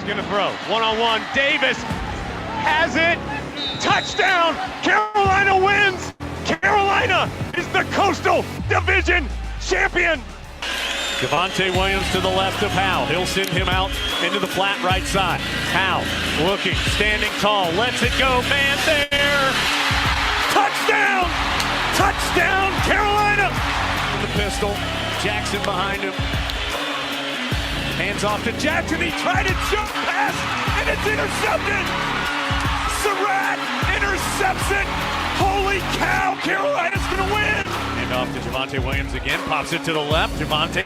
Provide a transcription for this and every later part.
going to throw. One-on-one. Davis has it. Touchdown. Carolina wins. Carolina is the Coastal Division champion. Javonte Williams to the left of Howell. He'll send him out into the flat right side. Howell looking, standing tall, lets it go. Man there. Touchdown. Touchdown, Carolina. The pistol. Jackson behind him. Hands off to Jackson. He tried a jump pass, and it's intercepted. Surratt intercepts it. Holy cow, Carolina's going to win. And off to Javonte Williams again. Pops it to the left. Javonte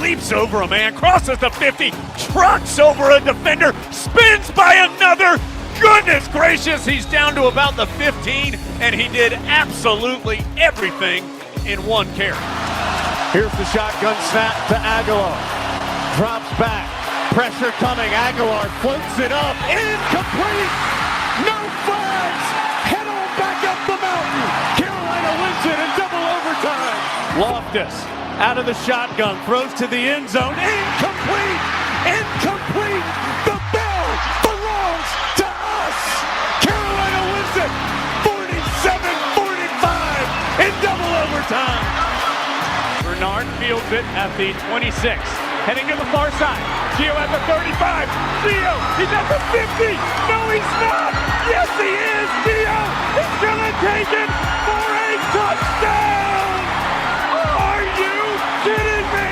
leaps over a man, crosses the 50, trucks over a defender, spins by another. Goodness gracious, he's down to about the 15, and he did absolutely everything in one carry. Here's the shotgun snap to Aguilar. Drops back. Pressure coming. Aguilar floats it up. Incomplete. No flags. Head on back up the mountain. Carolina wins it in double overtime. Loftus out of the shotgun. Throws to the end zone. Incomplete. Incomplete. The bell belongs to us. Carolina wins it. 47-45 in double overtime. Bernard fields it at the 26. Heading to the far side. Gio at the 35. Gio, he's at the 50. No, he's not. Yes, he is. Gio is going to take it for a touchdown. Are you kidding me?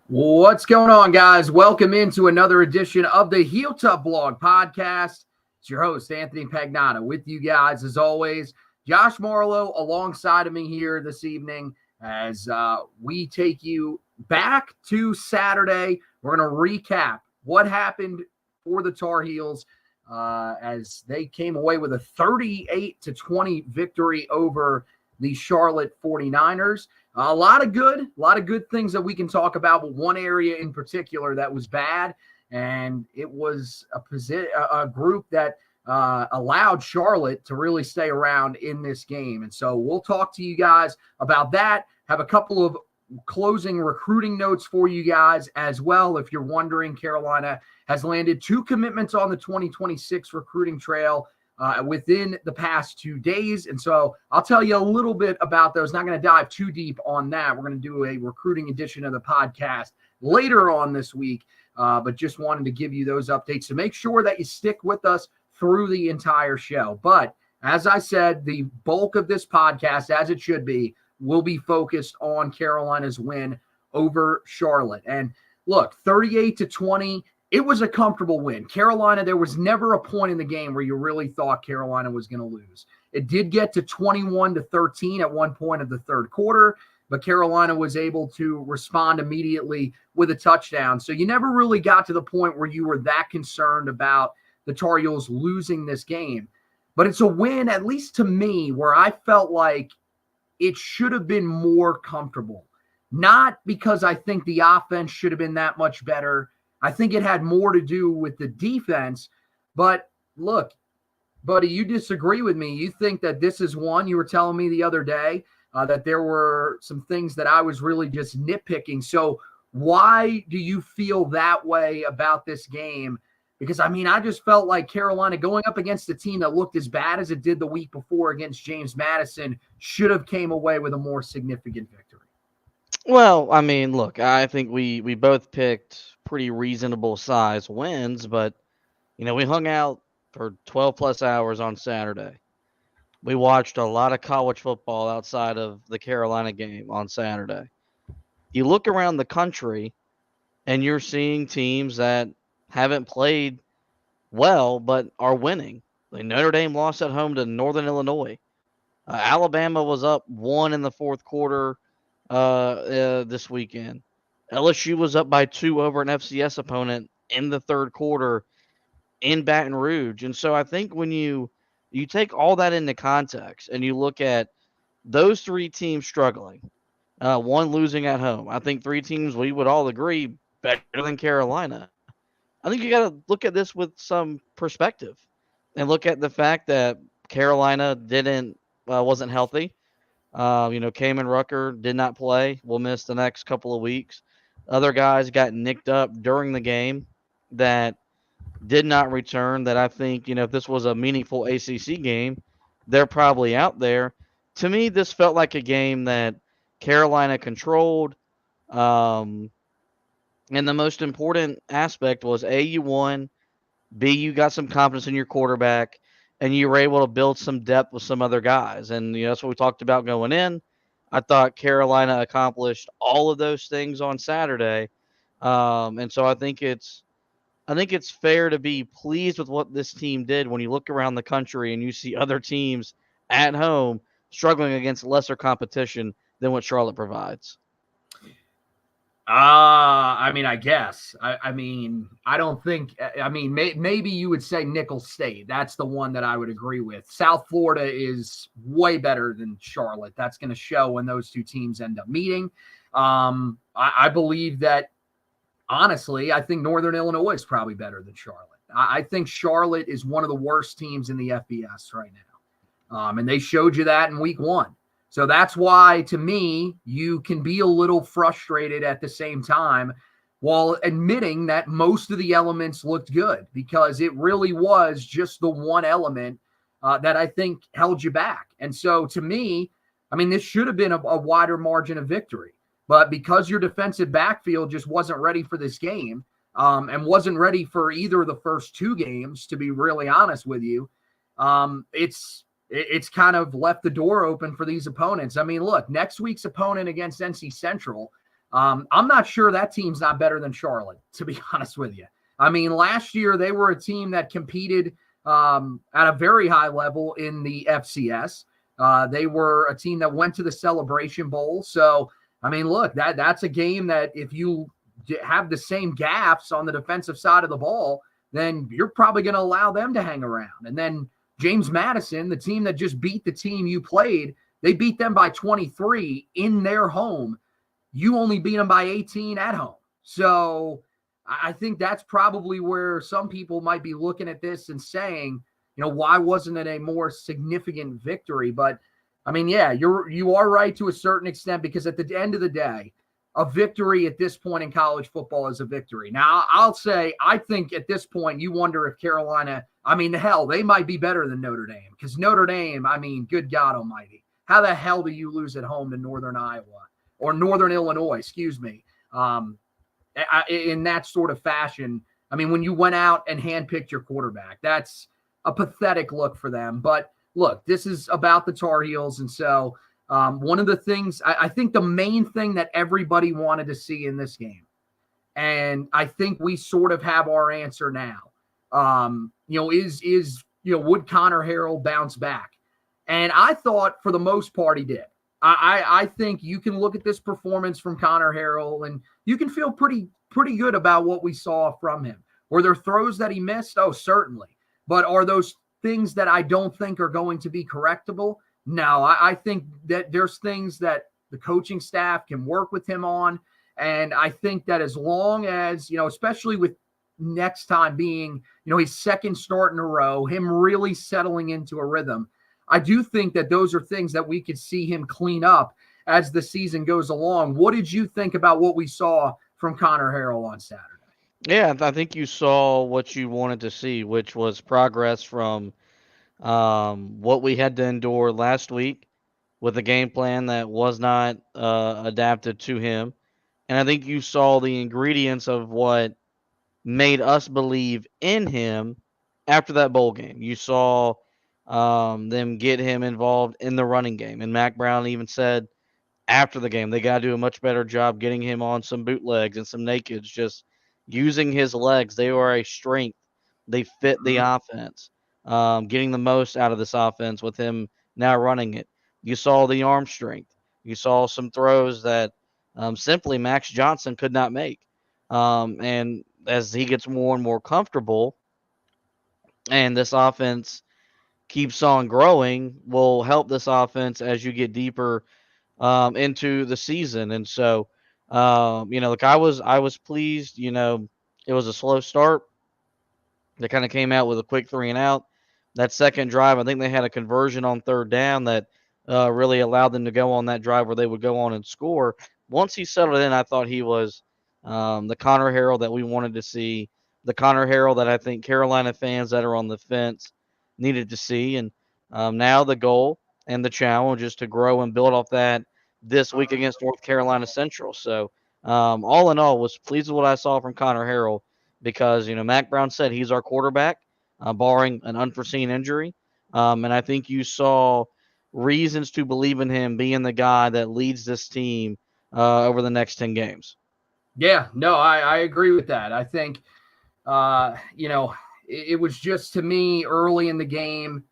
What's going on, guys? Welcome into another edition of the Heel Tough Blog Podcast. It's your host, Anthony Pagnotta, with you guys as always. Josh Marlowe alongside of me here this evening as we take you back to Saturday. We're going to recap what happened for the Tar Heels as they came away with a 38-20 victory over the Charlotte 49ers. A lot of good things that we can talk about, but one area in particular that was bad, and it was a group that allowed Charlotte to really stay around in this game. And so we'll talk to you guys about that. Have a couple of closing recruiting notes for you guys as well. If you're wondering, Carolina has landed 2 commitments on the 2026 recruiting trail within the past 2 days. And so I'll tell you a little bit about those. Not going to dive too deep on that. We're going to do a recruiting edition of the podcast later on this week, but just wanted to give you those updates. So make sure that you stick with us through the entire show. But as I said, the bulk of this podcast, as it should be, will be focused on Carolina's win over Charlotte. And look, 38-20, it was a comfortable win. Carolina, there was never a point in the game where you really thought Carolina was going to lose. It did get to 21-13 at one point of the third quarter, but Carolina was able to respond immediately with a touchdown. So you never really got to the point where you were that concerned about the Tar Heels losing this game. But it's a win, at least to me, where I felt like it should have been more comfortable. Not because I think the offense should have been that much better. I think it had more to do with the defense. But look, buddy, you disagree with me. You think that this is one. You were telling me the other day that there were some things that I was really just nitpicking. So why do you feel that way about this game? Because, I mean, I just felt like Carolina going up against a team that looked as bad as it did the week before against James Madison should have came away with a more significant victory. Well, I mean, look, I think we both picked pretty reasonable size wins, but, you know, we hung out for 12-plus hours on Saturday. We watched a lot of college football outside of the Carolina game on Saturday. You look around the country, and you're seeing teams that haven't played well, but are winning. Like Notre Dame lost at home to Northern Illinois. Alabama was up 1 in the fourth quarter this weekend. LSU was up by 2 over an FCS opponent in the third quarter in Baton Rouge. And so I think when you take all that into context and you look at those 3 teams struggling, one losing at home, I think 3 teams we would all agree better than Carolina. I think you got to look at this with some perspective and look at the fact that Carolina wasn't healthy. Kamen Rucker did not play. Will miss the next couple of weeks. Other guys got nicked up during the game that did not return. That I think, if this was a meaningful ACC game, they're probably out there. To me, this felt like a game that Carolina controlled. Um, and the most important aspect was A, you won. B, you got some confidence in your quarterback, and you were able to build some depth with some other guys. And that's what we talked about going in. I thought Carolina accomplished all of those things on Saturday, and so I think it's fair to be pleased with what this team did when you look around the country and you see other teams at home struggling against lesser competition than what Charlotte provides. I guess. I don't think. Maybe you would say Nicholls State. That's the one that I would agree with. South Florida is way better than Charlotte. That's going to show when those two teams end up meeting. I believe that, honestly, I think Northern Illinois is probably better than Charlotte. I think Charlotte is one of the worst teams in the FBS right now. And they showed you that in week 1. So that's why, to me, you can be a little frustrated at the same time while admitting that most of the elements looked good, because it really was just the one element that I think held you back. And so, to me, this should have been a wider margin of victory. But because your defensive backfield just wasn't ready for this game, and wasn't ready for either of the first 2 games, to be really honest with you, it's kind of left the door open for these opponents. Look, next week's opponent against NC Central, I'm not sure that team's not better than Charlotte, to be honest with you. Last year they were a team that competed at a very high level in the FCS. They were a team that went to the Celebration Bowl. So, look, that's a game that if you have the same gaps on the defensive side of the ball, then you're probably going to allow them to hang around. And then James Madison, the team that just beat the team you played, they beat them by 23 in their home. You only beat them by 18 at home. So I think that's probably where some people might be looking at this and saying, why wasn't it a more significant victory? But you are right to a certain extent, because at the end of the day, a victory at this point in college football is a victory. Now, I'll say, I think at this point, you wonder if Carolina, hell, they might be better than Notre Dame, because Notre Dame, good God almighty, how the hell do you lose at home to Northern Iowa or Northern Illinois, in that sort of fashion? When you went out and handpicked your quarterback, that's a pathetic look for them. But look, this is about the Tar Heels. And so one of the things, I think the main thing that everybody wanted to see in this game, and I think we sort of have our answer now, would Conner Harrell bounce back? And I thought for the most part he did. I think you can look at this performance from Conner Harrell and you can feel pretty good about what we saw from him. Were there throws that he missed? Oh, certainly. But are those things that I don't think are going to be correctable? No, I think that there's things that the coaching staff can work with him on. And I think that as long as, especially with next time being, his second start in a row, him really settling into a rhythm, I do think that those are things that we could see him clean up as the season goes along. What did you think about what we saw from Conner Harrell on Saturday? Yeah, I think you saw what you wanted to see, which was progress from what we had to endure last week with a game plan that was not adapted to him. And I think you saw the ingredients of what made us believe in him after that bowl game. You saw them get him involved in the running game. And Mac Brown even said after the game, they got to do a much better job getting him on some bootlegs and some nakeds, just using his legs. They were a strength. They fit the offense. Getting the most out of this offense with him now running it. You saw the arm strength. You saw some throws that simply Max Johnson could not make. And as he gets more and more comfortable and this offense keeps on growing, will help this offense as you get deeper into the season. And so, look, I was pleased. It was a slow start. They kind of came out with a quick 3 and out. That second drive, I think they had a conversion on third down that really allowed them to go on that drive where they would go on and score. Once he settled in, I thought he was the Conner Harrell that we wanted to see, the Conner Harrell that I think Carolina fans that are on the fence needed to see. And now the goal and the challenge is to grow and build off that this week against North Carolina Central. So all in all, was pleased with what I saw from Conner Harrell because, Mac Brown said he's our quarterback, barring an unforeseen injury. And I think you saw reasons to believe in him being the guy that leads this team over the next 10 games. Yeah, no, I agree with that. I think, it was just to me early in the game,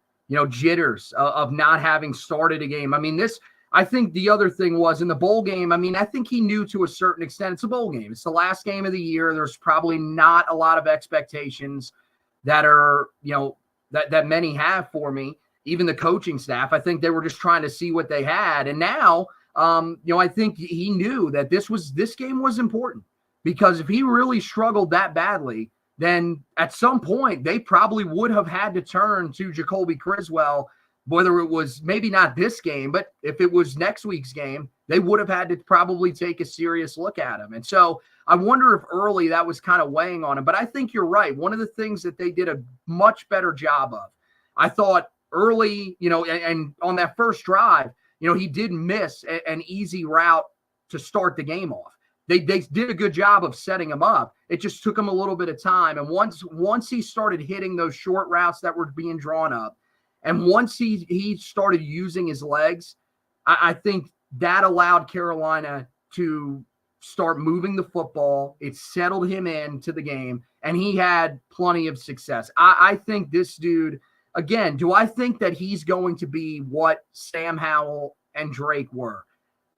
jitters of not having started a game. I mean, I think the other thing was in the bowl game. I mean, I think he knew to a certain extent it's a bowl game. It's the last game of the year. There's probably not a lot of expectations that are, that many have for me. Even the coaching staff, I think they were just trying to see what they had. And now, I think he knew that this game was important because if he really struggled that badly, then at some point they probably would have had to turn to Jacoby Criswell, whether it was maybe not this game, but if it was next week's game, they would have had to probably take a serious look at him. And so I wonder if early that was kind of weighing on him. But I think you're right. One of the things that they did a much better job of, I thought early, and on that first drive, he did miss an easy route to start the game off. They did a good job of setting him up. It just took him a little bit of time. And once he started hitting those short routes that were being drawn up, and once he started using his legs, I think that allowed Carolina to start moving the football. It settled him into the game, and he had plenty of success. I think this dude, again, do I think that he's going to be what Sam Howell and Drake were?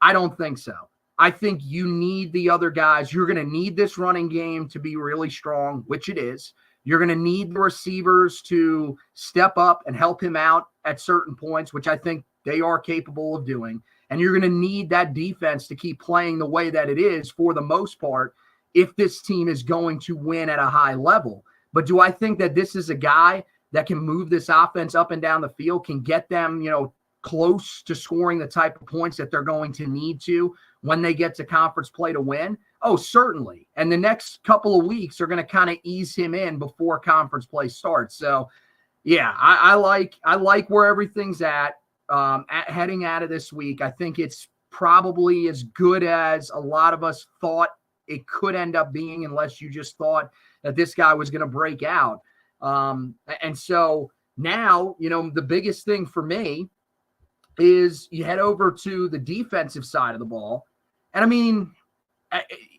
I don't think so. I think you need the other guys. You're going to need this running game to be really strong, which it is. You're going to need the receivers to step up and help him out at certain points, which I think they are capable of doing. And you're going to need that defense to keep playing the way that it is for the most part if this team is going to win at a high level. But do I think that this is a guy that can move this offense up and down the field, can get them, close to scoring the type of points that they're going to need to when they get to conference play to win? Oh, certainly. And the next couple of weeks are going to kind of ease him in before conference play starts. So, yeah, I like where everything's at heading out of this week. I think it's probably as good as a lot of us thought it could end up being, unless you just thought that this guy was going to break out. And so now, the biggest thing for me is you head over to the defensive side of the ball. And I mean,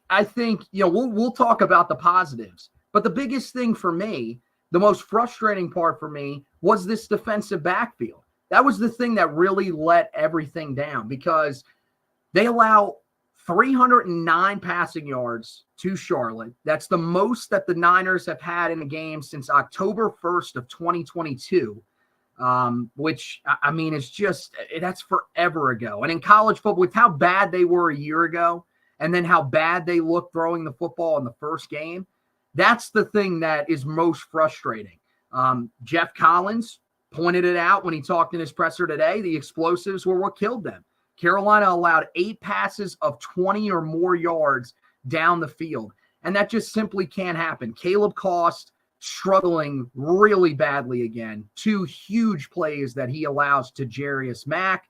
I think, we'll talk about the positives, but the biggest thing for me, the most frustrating part for me, was this defensive backfield. That was the thing that really let everything down because they allow 309 passing yards to Charlotte. That's the most that the Niners have had in a game since October 1st of 2022. Which, I mean, it's just, that's forever ago. And in college football, with how bad they were a year ago, and then how bad they looked throwing the football in the first game, that's the thing that is most frustrating. Jeff Collins pointed it out when he talked in his presser today. The explosives were what killed them. Carolina allowed 8 passes of 20 or more yards down the field, and that just simply can't happen. Caleb Cost struggling really badly again. 2 huge plays that he allows to Jarius Mack.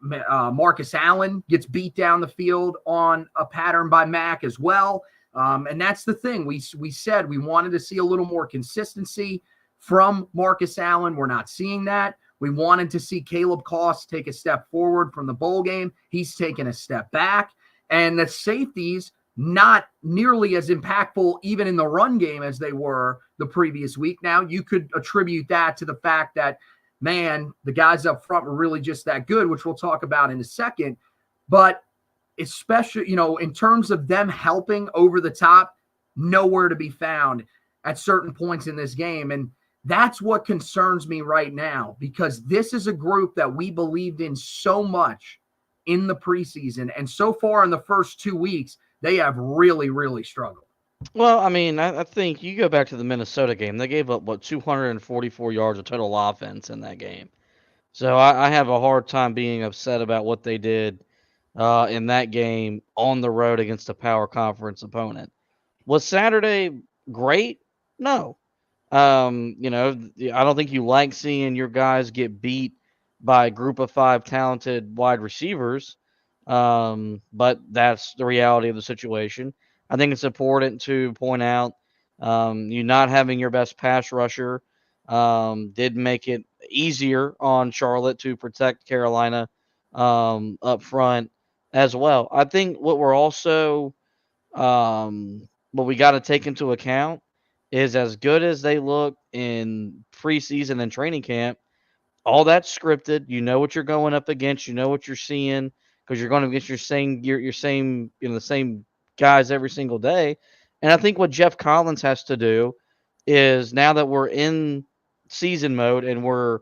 Marcus Allen gets beat down the field on a pattern by Mack as well. And that's the thing. We said we wanted to see a little more consistency from Marcus Allen. We're not seeing that. We wanted to see Caleb Cost take a step forward from the bowl game. He's taken a step back. And the safeties, not nearly as impactful even in the run game as they were the previous week. Now, you could attribute that to the fact that, man, the guys up front were really just that good, which we'll talk about in a second. But especially, in terms of them helping over the top, nowhere to be found at certain points in this game. And that's what concerns me right now, because this is a group that we believed in so much in the preseason. And so far in the first 2 weeks, they have really, really struggled. Well, I mean, I think you go back to the Minnesota game. They gave up, 244 yards of total offense in that game. So I have a hard time being upset about what they did in that game on the road against a power conference opponent. Was Saturday great? No. I don't think you like seeing your guys get beat by a group of 5 talented wide receivers. But that's the reality of the situation. I think it's important to point out you not having your best pass rusher did make it easier on Charlotte to protect Carolina up front as well. I think what we're also what we got to take into account is as good as they look in preseason and training camp, all that's scripted. You know what you're going up against. You know what you're seeing because you're going against your same the same guys every single day. And I think what Jeff Collins has to do is now that we're in season mode and we're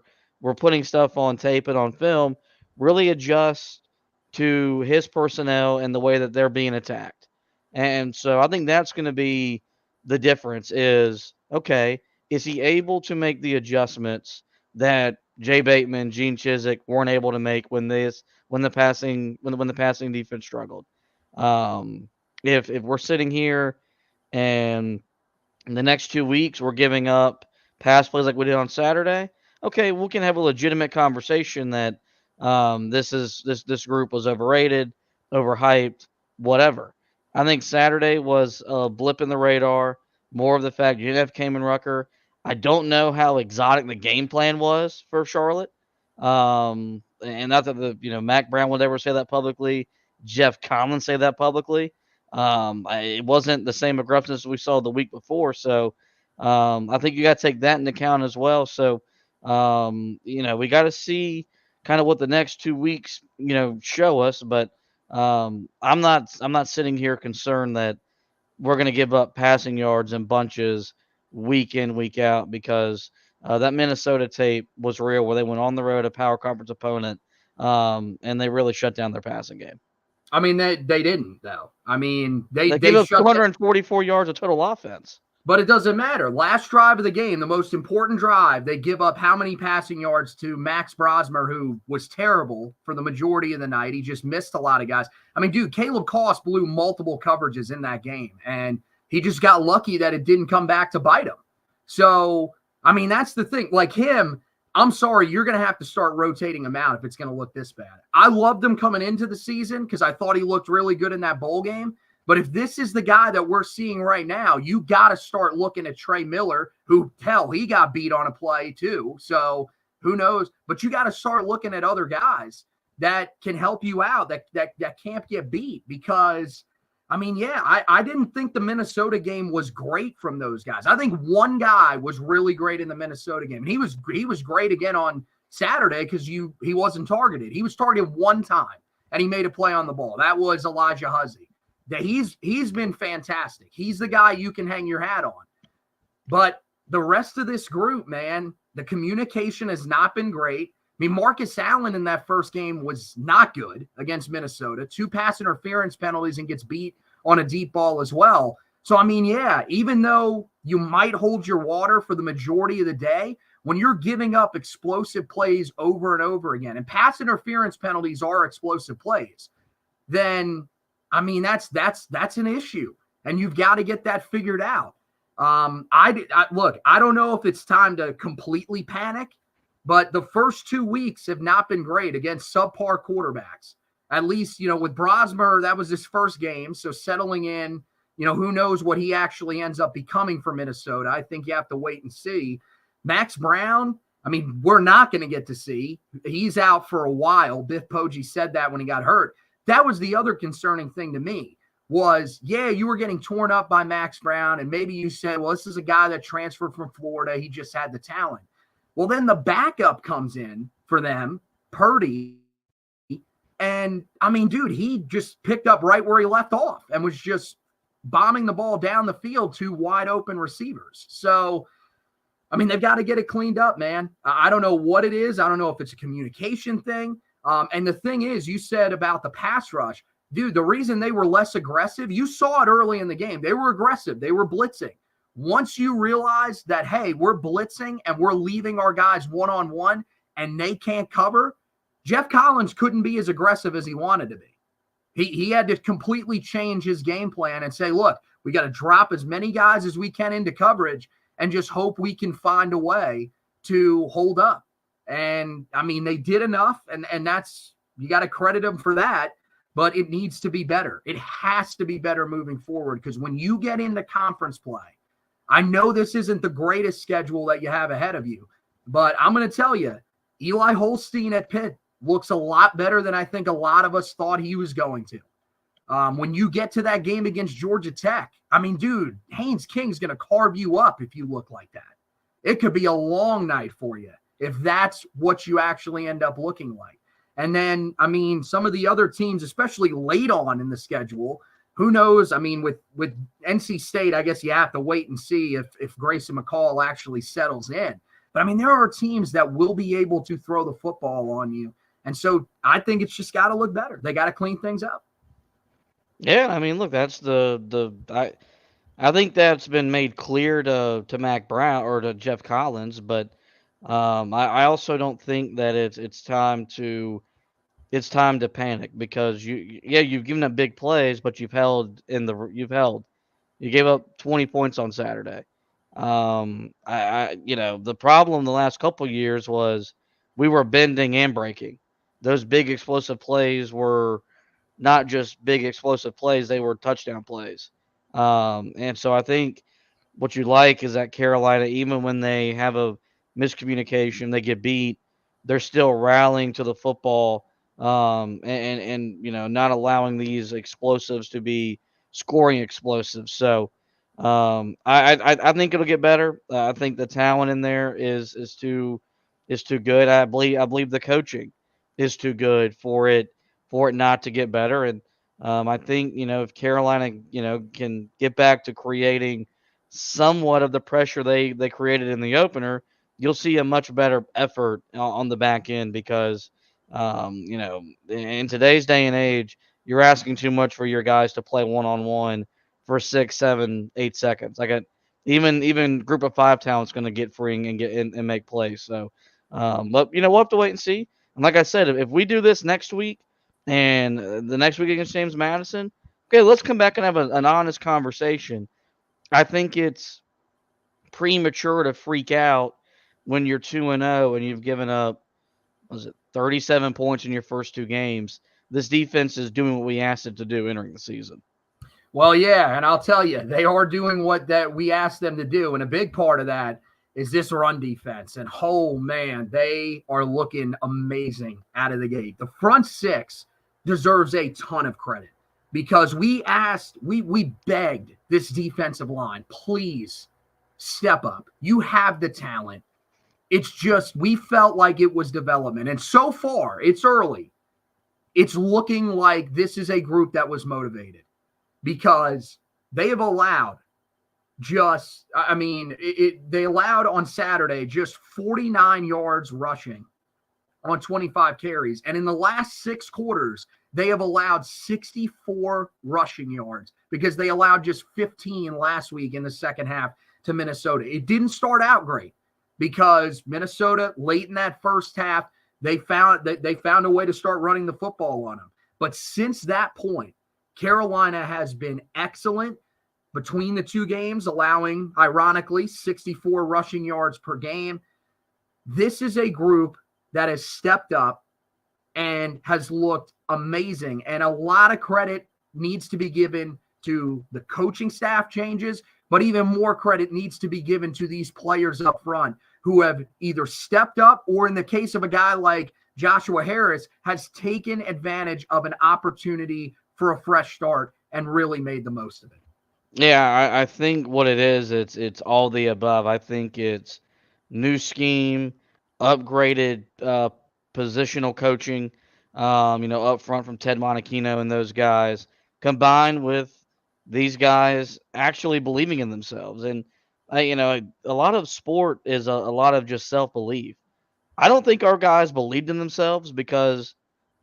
putting stuff on tape and on film, really adjust to his personnel and the way that they're being attacked. And so I think that's going to be the difference is okay, is he able to make the adjustments that Jay Bateman, Gene Chizik weren't able to make when the passing defense struggled. If we're sitting here and in the next 2 weeks we're giving up pass plays like we did on Saturday, okay, we can have a legitimate conversation that this group was overrated, overhyped, whatever. I think Saturday was a blip in the radar. More of the fact you didn't have Kamen Rucker. I don't know how exotic the game plan was for Charlotte. And not that Mac Brown would ever say that publicly. Jeff Collins say that publicly. It wasn't the same aggressiveness we saw the week before. So I think you got to take that into account as well. So we got to see kind of what the next 2 weeks show us. But I'm not sitting here concerned that we're going to give up passing yards in bunches week in, week out because that Minnesota tape was real where they went on the road, a power conference opponent, and they really shut down their passing game. I mean, they didn't, though. I mean, they gave up 244 yards of total offense. But it doesn't matter. Last drive of the game, the most important drive, they give up how many passing yards to Max Brosmer, who was terrible for the majority of the night. He just missed a lot of guys. I mean, dude, Caleb Koss blew multiple coverages in that game, and he just got lucky that it didn't come back to bite him. So, I mean, that's the thing. Like him, I'm sorry, you're going to have to start rotating him out if it's going to look this bad. I loved him coming into the season because I thought he looked really good in that bowl game. But if this is the guy that we're seeing right now, you got to start looking at Trey Miller, who, hell, he got beat on a play too. So who knows? But you got to start looking at other guys that can help you out, that can't get beat. Because, I mean, yeah, I didn't think the Minnesota game was great from those guys. I think one guy was really great in the Minnesota game. And he was great again on Saturday because he wasn't targeted. He was targeted one time, and he made a play on the ball. That was Elijah Huzzy. That he's been fantastic. He's the guy you can hang your hat on. But the rest of this group, man, the communication has not been great. I mean, Marcus Allen in that first game was not good against Minnesota. 2 pass interference penalties and gets beat on a deep ball as well. So, I mean, yeah, even though you might hold your water for the majority of the day, when you're giving up explosive plays over and over again, and pass interference penalties are explosive plays, then – I mean, that's an issue, and you've got to get that figured out. Look, I don't know if it's time to completely panic, but the first 2 weeks have not been great against subpar quarterbacks. At least, with Brosmer, that was his first game, so settling in, who knows what he actually ends up becoming for Minnesota. I think you have to wait and see. Max Brown, I mean, we're not going to get to see. He's out for a while. Biff Poggi said that when he got hurt. That was the other concerning thing to me was, yeah, you were getting torn up by Max Brown, and maybe you said, well, this is a guy that transferred from Florida. He just had the talent. Well, then the backup comes in for them, Purdy, and, I mean, dude, he just picked up right where he left off and was just bombing the ball down the field to wide open receivers. So, I mean, they've got to get it cleaned up, man. I don't know what it is. I don't know if it's a communication thing. And the thing is, you said about the pass rush, dude, the reason they were less aggressive, you saw it early in the game. They were aggressive. They were blitzing. Once you realize that, hey, we're blitzing and we're leaving our guys one-on-one, and they can't cover, Jeff Collins couldn't be as aggressive as he wanted to be. He had to completely change his game plan and say, look, we got to drop as many guys as we can into coverage and just hope we can find a way to hold up. And, I mean, they did enough, and that's – you got to credit them for that, but it needs to be better. It has to be better moving forward, because when you get into conference play, I know this isn't the greatest schedule that you have ahead of you, but I'm going to tell you, Eli Holstein at Pitt looks a lot better than I think a lot of us thought he was going to. When you get to that game against Georgia Tech, I mean, dude, Haynes King's going to carve you up if you look like that. It could be a long night for you if that's what you actually end up looking like. And then, I mean, some of the other teams, especially late on in the schedule, who knows? I mean, with NC State, I guess you have to wait and see if Grayson McCall actually settles in. But, I mean, there are teams that will be able to throw the football on you. And so I think it's just got to look better. They got to clean things up. Yeah, I mean, look, that's I think that's been made clear to Mac Brown or to Jeff Collins, but I also don't think that it's time to panic, because you've given up big plays, but you gave up 20 points on Saturday. The problem the last couple years was we were bending and breaking. Those big explosive plays were not just big explosive plays, they were touchdown plays. And so I think what you like is that Carolina, even when they have a miscommunication, they get beat, they're still rallying to the football, and not allowing these explosives to be scoring explosives. So I think it'll get better. I think the talent in there is too good. I believe the coaching is too good for it not to get better. And I think, if Carolina, can get back to creating somewhat of the pressure they created in the opener, you'll see a much better effort on the back end, because, in today's day and age, you're asking too much for your guys to play one-on-one for 6, 7, 8 seconds. Like even group of 5 talent's going to get free and get in and make plays. So, but we'll have to wait and see. And like I said, if we do this next week and the next week against James Madison, okay, let's come back and have an honest conversation. I think it's premature to freak out when you're 2-0 and you've given up, 37 points in your first 2 games. This defense is doing what we asked it to do entering the season. Well, yeah, and I'll tell you, they are doing what that we asked them to do, and a big part of that is this run defense. And, oh, man, they are looking amazing out of the gate. The front 6 deserves a ton of credit, because we begged this defensive line, please step up. You have the talent. It's just we felt like it was development. And so far, it's early. It's looking like this is a group that was motivated, because they have allowed they allowed on Saturday just 49 yards rushing on 25 carries. And in the last 6 quarters, they have allowed 64 rushing yards, because they allowed just 15 last week in the second half to Minnesota. It didn't start out great, because Minnesota, late in that first half, they found a way to start running the football on them. But since that point, Carolina has been excellent between the 2 games, allowing, ironically, 64 rushing yards per game. This is a group that has stepped up and has looked amazing. And a lot of credit needs to be given to the coaching staff changes, but even more credit needs to be given to these players up front who have either stepped up, or in the case of a guy like Joshua Harris, has taken advantage of an opportunity for a fresh start and really made the most of it. Yeah, I think what it is, it's all the above. I think it's new scheme, upgraded positional coaching, up front from Ted Monachino and those guys, combined with these guys actually believing in themselves. And, a lot of sport is a lot of just self-belief. I don't think our guys believed in themselves because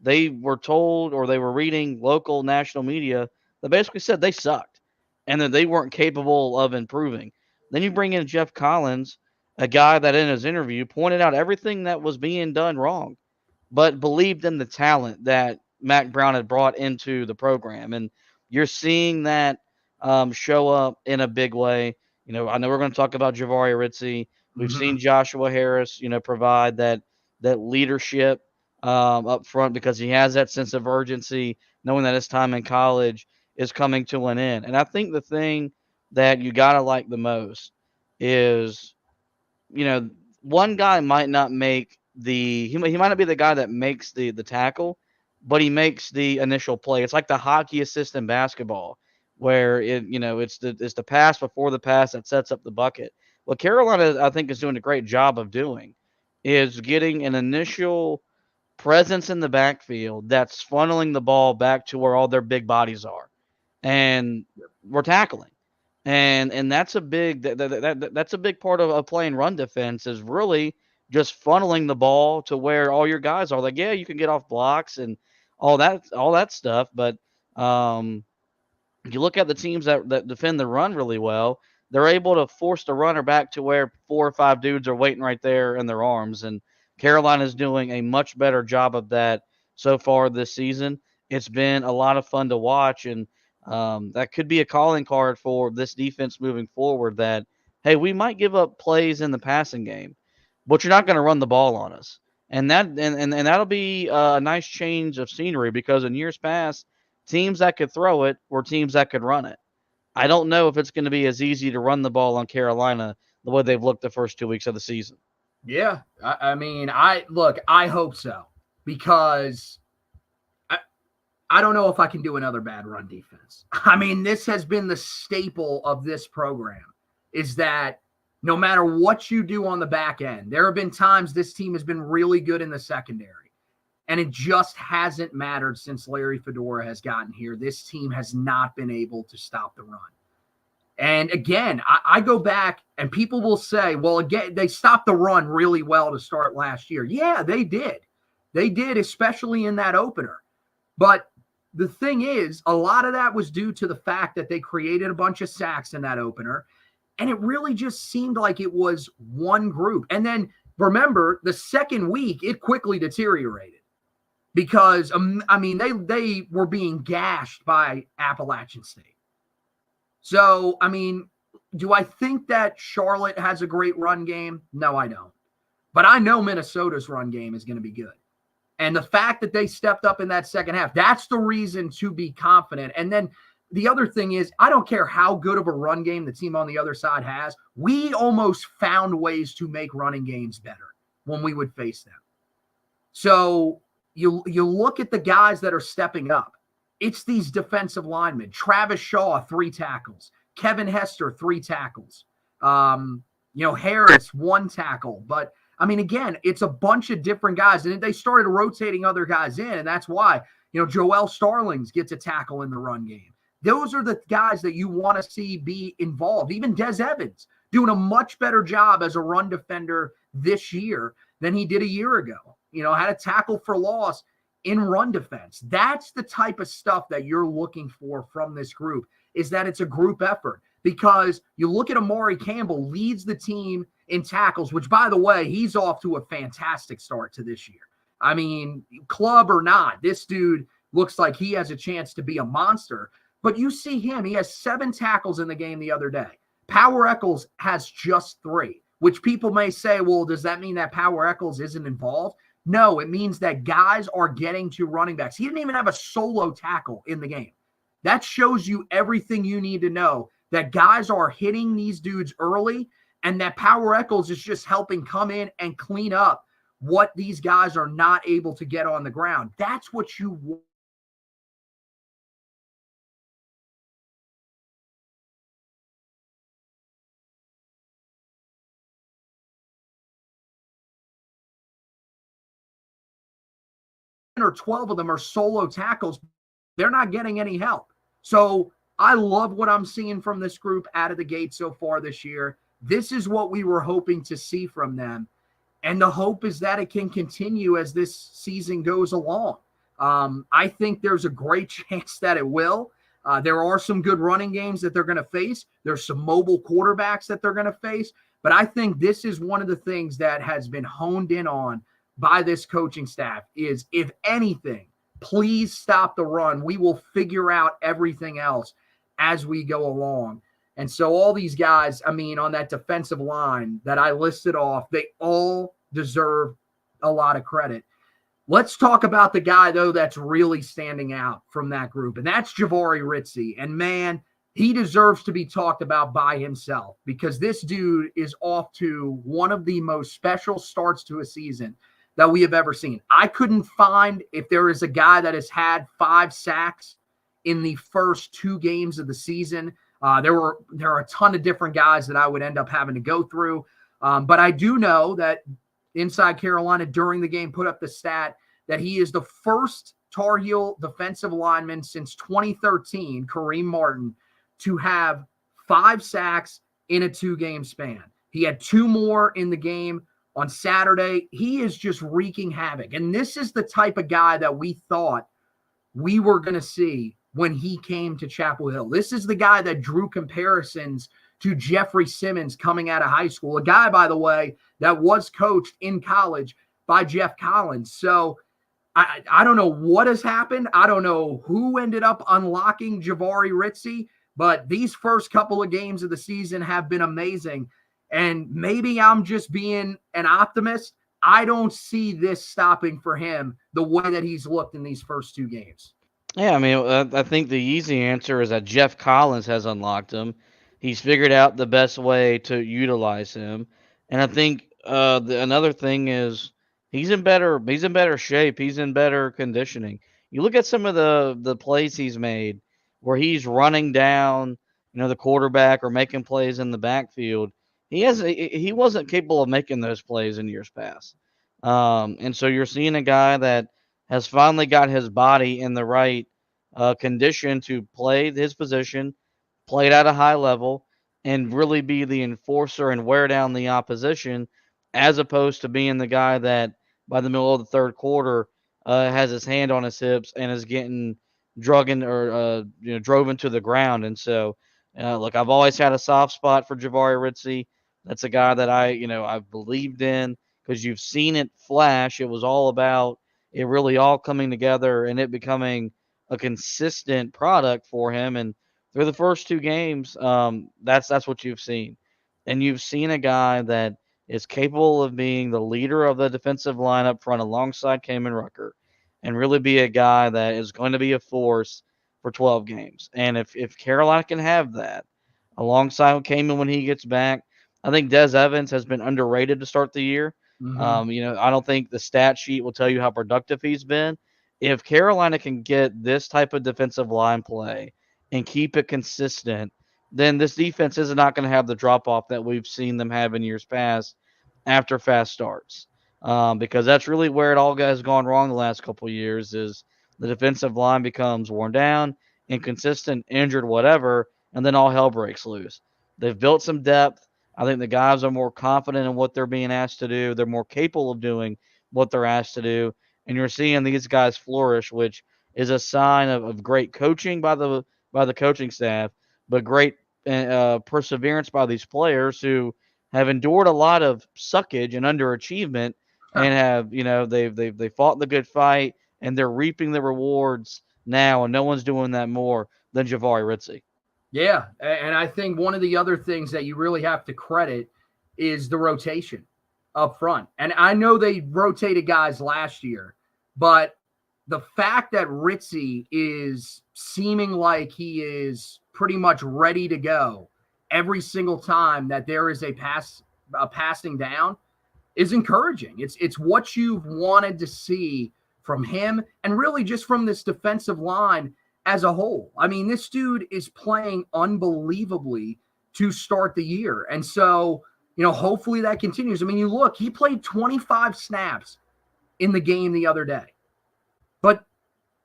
they were told, or they were reading local national media that basically said they sucked and that they weren't capable of improving. Then you bring in Jeff Collins, a guy that in his interview pointed out everything that was being done wrong, but believed in the talent that Mac Brown had brought into the program. And you're seeing that show up in a big way. I know we're going to talk about Javaria Ritzie. We've seen Joshua Harris, provide that leadership up front because he has that sense of urgency, knowing that his time in college is coming to an end. And I think the thing that you got to like the most is, one guy might not make he might not be the guy that makes the tackle, but he makes the initial play. It's like the hockey assist in basketball, where it's the pass before the pass that sets up the bucket. What Carolina, I think, is doing a great job of doing is getting an initial presence in the backfield that's funneling the ball back to where all their big bodies are, and we're tackling. And that's a big that's a big part of playing run defense, is really just funneling the ball to where all your guys are. Like, yeah, you can get off blocks and all that stuff, but you look at the teams that defend the run really well, they're able to force the runner back to where 4 or 5 dudes are waiting right there in their arms. And Carolina's doing a much better job of that so far this season. It's been a lot of fun to watch, and that could be a calling card for this defense moving forward, that, hey, we might give up plays in the passing game, but you're not going to run the ball on us. And that'll be a nice change of scenery, because in years past, teams that could throw it were teams that could run it. I don't know if it's going to be as easy to run the ball on Carolina the way they've looked the first 2 weeks of the season. Yeah, I mean, I hope so, because I don't know if I can do another bad run defense. I mean, this has been the staple of this program, is that no matter what you do on the back end, there have been times this team has been really good in the secondary, and it just hasn't mattered since Larry Fedora has gotten here. This team has not been able to stop the run. And again, I go back and people will say, well, again, they stopped the run really well to start last year. Yeah, they did. They did, especially in that opener. But the thing is, a lot of that was due to the fact that they created a bunch of sacks in that opener. And it really just seemed like it was one group. And then remember, the second week, it quickly deteriorated because, I mean, they were being gashed by Appalachian State. So, I mean, do I think that Charlotte has a great run game? No, I don't. But I know Minnesota's run game is going to be good. And the fact that they stepped up in that second half, that's the reason to be confident. And then the other thing is, I don't care how good of a run game the team on the other side has. We almost found ways to make running games better when we would face them. So you look at the guys that are stepping up. It's these defensive linemen. Travis Shaw, 3 tackles. Kevin Hester, 3 tackles. Harris, 1 tackle. But, I mean, again, it's a bunch of different guys. And they started rotating other guys in, and that's why, Joel Starlings gets a tackle in the run game. Those are the guys that you want to see be involved. Even Des Evans doing a much better job as a run defender this year than he did a year ago. Had a tackle for loss in run defense. That's the type of stuff that you're looking for from this group, is that it's a group effort. Because you look at Amari Campbell, leads the team in tackles, which, by the way, he's off to a fantastic start to this year. I mean, club or not, this dude looks like he has a chance to be a monster. But you see him, he has 7 tackles in the game the other day. Power Eccles has just 3, which people may say, well, does that mean that Power Eccles isn't involved? No, it means that guys are getting to running backs. He didn't even have a solo tackle in the game. That shows you everything you need to know, that guys are hitting these dudes early, and that Power Eccles is just helping come in and clean up what these guys are not able to get on the ground. That's what you want. Or 12 of them are solo tackles. They're not getting any help. So I love what I'm seeing from this group out of the gate so far this year. This is what we were hoping to see from them. And the hope is that it can continue as this season goes along. I think there's a great chance that it will. There are some good running games that they're going to face. There's some mobile quarterbacks that they're going to face. But I think this is one of the things that has been honed in on by this coaching staff is, if anything, please stop the run. We will figure out everything else as we go along. And so all these guys, I mean, on that defensive line that I listed off, they all deserve a lot of credit. Let's talk about the guy, though, that's really standing out from that group, and that's Jahvaree Ritzie. And, man, he deserves to be talked about by himself, because this dude is off to one of the most special starts to a season that we have ever seen. I couldn't find if there is a guy that has had 5 sacks in the first 2 games of the season. There are a ton of different guys that I would end up having to go through. But I do know that Inside Carolina during the game put up the stat that he is the first Tar Heel defensive lineman since 2013, Kareem Martin, to have 5 sacks in a 2-game span. He had 2 more in the game on Saturday. He is just wreaking havoc. And this is the type of guy that we thought we were going to see when he came to Chapel Hill. This is the guy that drew comparisons to Jeffrey Simmons coming out of high school, a guy, by the way, that was coached in college by Jeff Collins. So I don't know what has happened. I don't know who ended up unlocking Jahvaree Ritzie, but these first couple of games of the season have been amazing. And maybe I'm just being an optimist. I don't see this stopping for him the way that he's looked in these first 2 games. Yeah, I mean, I think the easy answer is that Jeff Collins has unlocked him. He's figured out the best way to utilize him, and I think another thing is he's in better shape. He's in better conditioning. You look at some of the plays he's made where he's running down, the quarterback or making plays in the backfield. He wasn't capable of making those plays in years past, and so you're seeing a guy that has finally got his body in the right condition to play his position, play it at a high level, and really be the enforcer and wear down the opposition, as opposed to being the guy that by the middle of the third quarter has his hand on his hips and is getting drove into the ground. And so, look, I've always had a soft spot for Jahvaree Ritzie. That's a guy that I've believed in, because you've seen it flash. It was all about it really all coming together and it becoming a consistent product for him. And through the first 2 games, that's what you've seen. And you've seen a guy that is capable of being the leader of the defensive line up front alongside Kamen Rucker, and really be a guy that is going to be a force for 12 games. And if Carolina can have that alongside Kamen when he gets back, I think Des Evans has been underrated to start the year. Mm-hmm. I don't think the stat sheet will tell you how productive he's been. If Carolina can get this type of defensive line play and keep it consistent, then this defense is not going to have the drop-off that we've seen them have in years past after fast starts. Because that's really where it all has gone wrong the last couple of years, is the defensive line becomes worn down, inconsistent, injured, whatever, and then all hell breaks loose. They've built some depth. I think the guys are more confident in what they're being asked to do. They're more capable of doing what they're asked to do. And you're seeing these guys flourish, which is a sign of great coaching by the coaching staff, but great perseverance by these players who have endured a lot of suckage and underachievement, and have they fought the good fight, and they're reaping the rewards now. And no one's doing that more than Jahvaree Ritzie. Yeah, and I think one of the other things that you really have to credit is the rotation up front. And I know they rotated guys last year, but the fact that Ritzie is seeming like he is pretty much ready to go every single time that there is a passing down is encouraging. It's what you've wanted to see from him, and really just from this defensive line as a whole. I mean, this dude is playing unbelievably to start the year. And so, hopefully that continues. I mean, you look, he played 25 snaps in the game the other day, but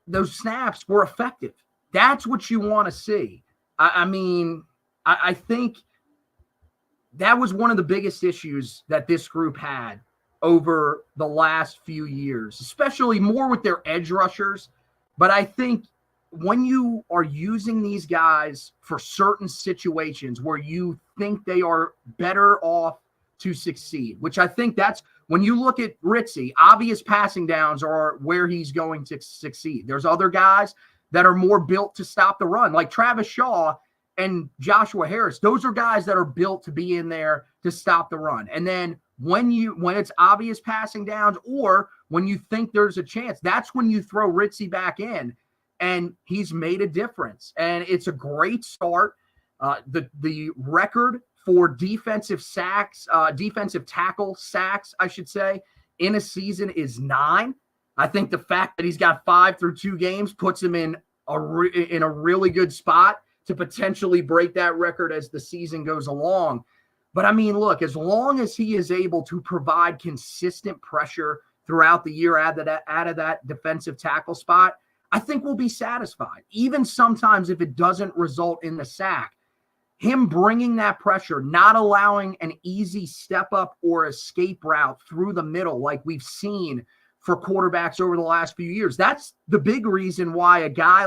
those snaps were effective. That's what you want to see. I think that was one of the biggest issues that this group had over the last few years, especially more with their edge rushers. But I think when you are using these guys for certain situations where you think they are better off to succeed, which I think that's when you look at Ritzy, obvious passing downs are where he's going to succeed. There's other guys that are more built to stop the run, like Travis Shaw and Joshua Harris. Those are guys that are built to be in there to stop the run. And then when it's obvious passing downs or when you think there's a chance, that's when you throw Ritzy back in, and he's made a difference. And it's a great start. The record for defensive tackle sacks, I should say, in a season is 9. I think the fact that he's got 5 through 2 games puts him in a really good spot to potentially break that record as the season goes along. But I mean, look, as long as he is able to provide consistent pressure throughout the year out of that defensive tackle spot, I think we'll be satisfied. Even sometimes if it doesn't result in the sack, him bringing that pressure, not allowing an easy step up or escape route through the middle like we've seen for quarterbacks over the last few years. That's the big reason why a guy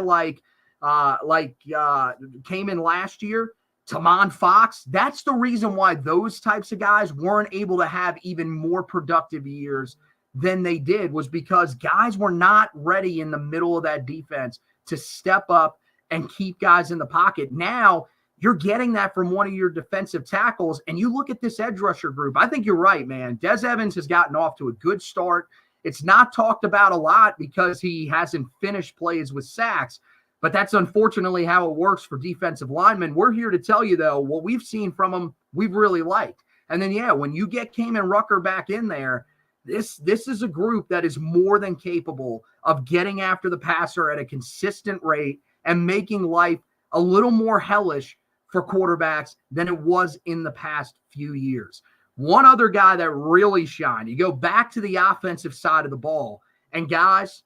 came in last year, Tamon Fox, that's the reason why those types of guys weren't able to have even more productive years than they did, was because guys were not ready in the middle of that defense to step up and keep guys in the pocket. Now, you're getting that from one of your defensive tackles, and you look at this edge rusher group. I think you're right, man. Des Evans has gotten off to a good start. It's not talked about a lot because he hasn't finished plays with sacks, but that's unfortunately how it works for defensive linemen. We're here to tell you, though, what we've seen from him, we've really liked. And then, yeah, when you get Kamen Rucker back in there, this is a group that is more than capable of getting after the passer at a consistent rate and making life a little more hellish for quarterbacks than it was in the past few years. One other guy that really shined, you go back to the offensive side of the ball, and guys,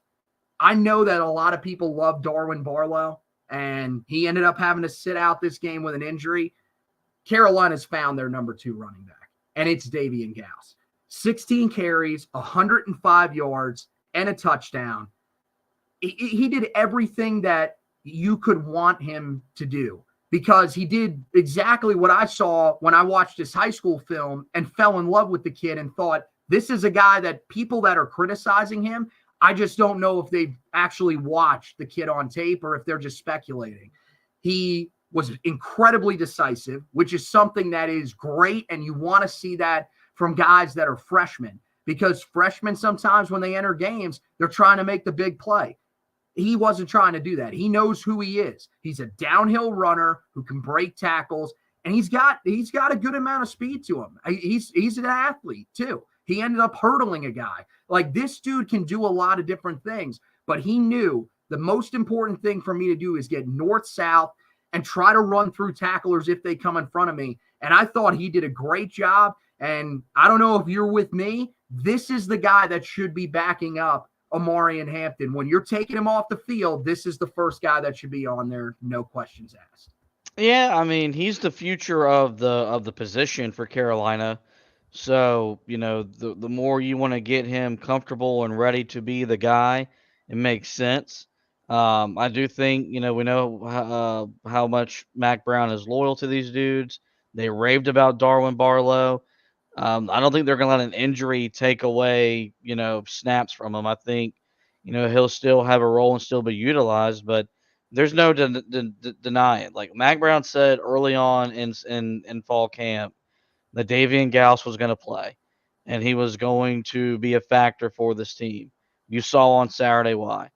I know that a lot of people love Darwin Barlow, and he ended up having to sit out this game with an injury. Carolina's found their number 2 running back, and it's Davian Gauss. 16 carries, 105 yards, and a touchdown. He did everything that you could want him to do, because he did exactly what I saw when I watched his high school film and fell in love with the kid and thought, this is a guy that people that are criticizing him, I just don't know if they've actually watched the kid on tape or if they're just speculating. He was incredibly decisive, which is something that is great, and you want to see that from guys that are freshmen, because freshmen sometimes when they enter games, they're trying to make the big play. He wasn't trying to do that. He knows who he is. He's a downhill runner who can break tackles, and he's got a good amount of speed to him. He's an athlete too. He ended up hurdling a guy. Like, this dude can do a lot of different things, but he knew the most important thing for me to do is get north-south and try to run through tacklers if they come in front of me. And I thought he did a great job. And I don't know if you're with me. This is the guy that should be backing up Omarion Hampton. When you're taking him off the field, this is the first guy that should be on there, no questions asked. Yeah, I mean, he's the future of the position for Carolina. So, the more you want to get him comfortable and ready to be the guy, it makes sense. I do think, we know how much Mac Brown is loyal to these dudes. They raved about Darwin Barlow. I don't think they're going to let an injury take away, snaps from him. I think, he'll still have a role and still be utilized, but there's no denying it. Like Mac Brown said early on in fall camp that Davian Gauss was going to play, and he was going to be a factor for this team. You saw on Saturday why.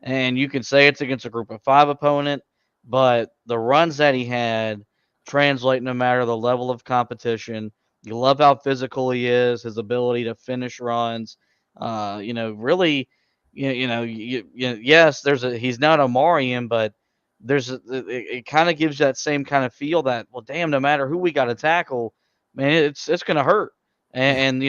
And you can say it's against a group of 5 opponent, but the runs that he had translate no matter the level of competition. You love how physical he is, his ability to finish runs. Really, yes, he's not Omarion, but it kind of gives you that same kind of feel that, well, damn, no matter who we got to tackle, man, it's going to hurt. And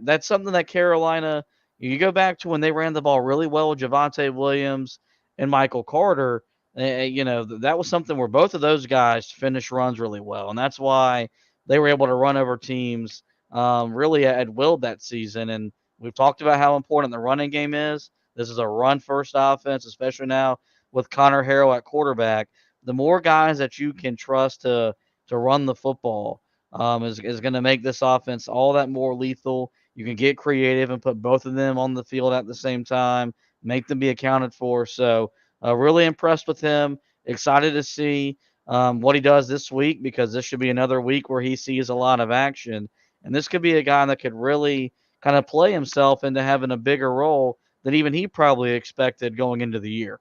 that's something that Carolina, you go back to when they ran the ball really well with Javonte Williams and Michael Carter, that was something where both of those guys finish runs really well. And that's why they were able to run over teams really at will that season. And we've talked about how important the running game is. This is a run-first offense, especially now with Conner Harrell at quarterback. The more guys that you can trust to run the football, is going to make this offense all that more lethal. You can get creative and put both of them on the field at the same time, make them be accounted for. So really impressed with him. Excited to see what he does this week, because this should be another week where he sees a lot of action. And this could be a guy that could really kind of play himself into having a bigger role than even he probably expected going into the year.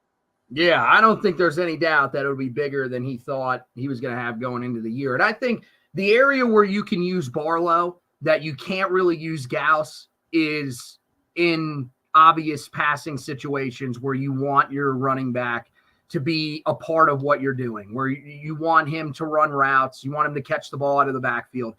Yeah, I don't think there's any doubt that it would be bigger than he thought he was going to have going into the year. And I think the area where you can use Barlow that you can't really use Gauss is in obvious passing situations where you want your running back to be a part of what you're doing, where you want him to run routes, you want him to catch the ball out of the backfield,